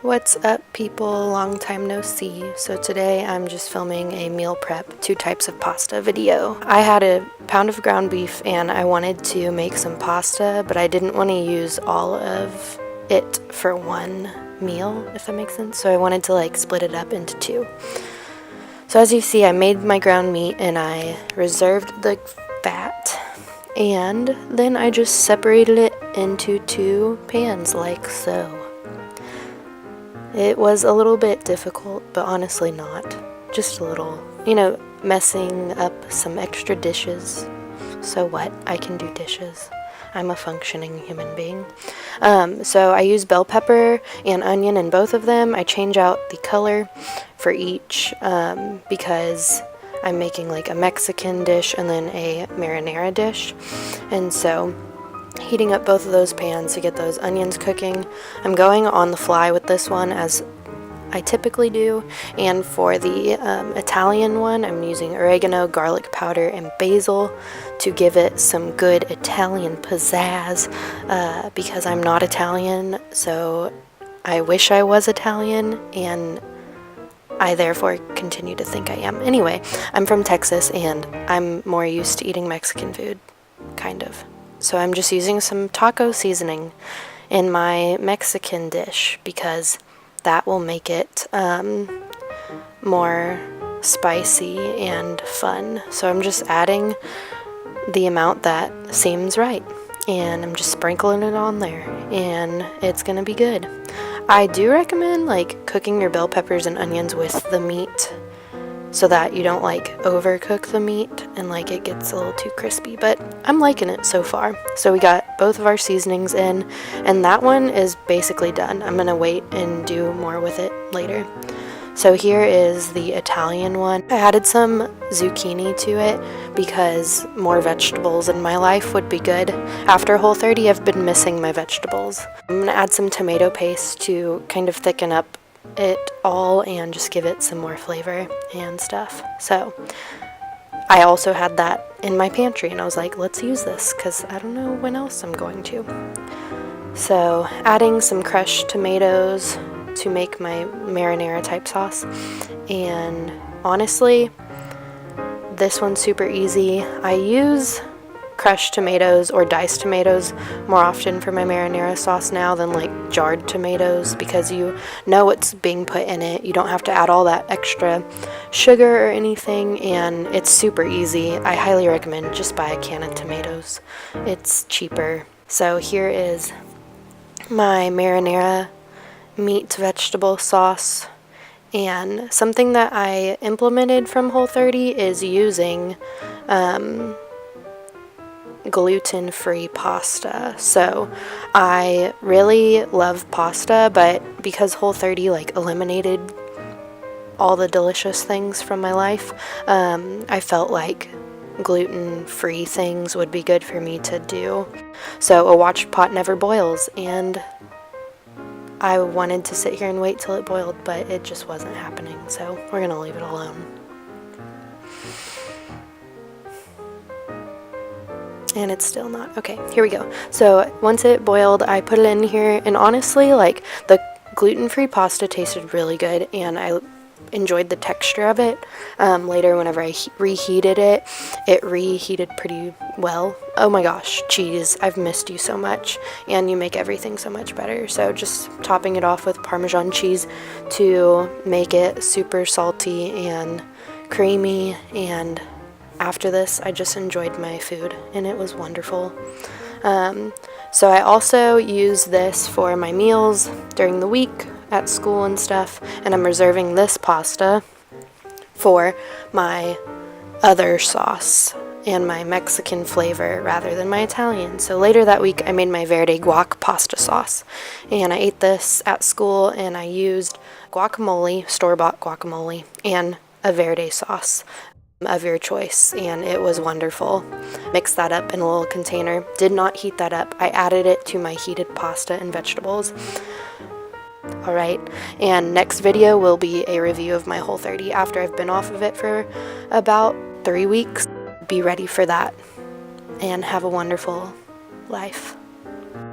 What's up, people? Long time no see. So today I'm just filming a meal prep 2 types of pasta video. I had a pound of ground beef and I wanted to make some pasta, but I didn't want to use all of it for one meal, if that makes sense. So I wanted to split it up into 2. So as you see, I made my ground meat and I reserved the fat, and then I just separated it into 2 pans like so. It was a little bit difficult, but honestly not. Just a little, messing up some extra dishes. So what? I can do dishes. I'm a functioning human being. So I use bell pepper and onion in both of them. I change out the color for each because I'm making a Mexican dish and then a marinara dish. And so heating up both of those pans to get those onions cooking. I'm going on the fly with this one as I typically do, and for the Italian one I'm using oregano, garlic powder, and basil to give it some good Italian pizzazz because I'm not Italian, so I wish I was Italian, and I therefore continue to think I am. Anyway, I'm from Texas and I'm more used to eating Mexican food, kind of. So I'm just using some taco seasoning in my Mexican dish because that will make it more spicy and fun. So I'm just adding the amount that seems right, and I'm just sprinkling it on there, and it's gonna be good. I do recommend cooking your bell peppers and onions with the meat so that you don't overcook the meat and it gets a little too crispy, but I'm liking it so far. So we got both of our seasonings in, and that one is basically done. I'm gonna wait and do more with it later. So here is the Italian one. I added some zucchini to it because more vegetables in my life would be good. After Whole30, I've been missing my vegetables. I'm gonna add some tomato paste to kind of thicken up it all and just give it some more flavor and stuff. So I also had that in my pantry and I was like, let's use this because I don't know when else I'm going to. So adding some crushed tomatoes to make my marinara type sauce, and honestly this one's super easy. I use crushed tomatoes or diced tomatoes more often for my marinara sauce now than jarred tomatoes because you know what's being put in it. You don't have to add all that extra sugar or anything, and it's super easy. I highly recommend just buy a can of tomatoes. It's cheaper. So here is my marinara meat vegetable sauce, and something that I implemented from Whole30 is using gluten-free pasta. So I really love pasta, but because Whole30 eliminated all the delicious things from my life, I felt like gluten-free things would be good for me to do. So a watched pot never boils, and I wanted to sit here and wait till it boiled, but it just wasn't happening, so we're gonna leave it alone. And it's still not. Okay, here we go. So once it boiled, I put it in here, and honestly, the gluten-free pasta tasted really good, and I enjoyed the texture of it. Later, whenever I reheated it, it reheated pretty well. Oh my gosh, cheese, I've missed you so much, and you make everything so much better. So just topping it off with Parmesan cheese to make it super salty and creamy, and after this, I just enjoyed my food, and it was wonderful. So I also use this for my meals during the week at school and stuff, and I'm reserving this pasta for my other sauce and my Mexican flavor rather than my Italian. So later that week, I made my verde guac pasta sauce, and I ate this at school, and I used guacamole, store-bought guacamole, and a verde sauce of your choice, and it was wonderful. Mixed that up in a little container. Did not heat that up. I added it to my heated pasta and vegetables. Alright, and next video will be a review of my Whole30 after I've been off of it for about 3 weeks. Be ready for that, and have a wonderful life.